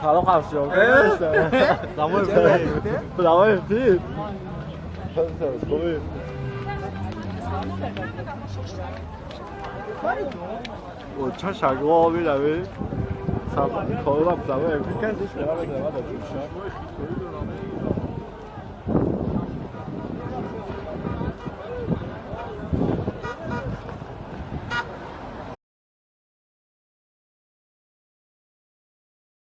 سلام خمسیان زمان پید خوبی او چه شگو آبی روی کارو هم زمان امکان کردیش که من بگذارم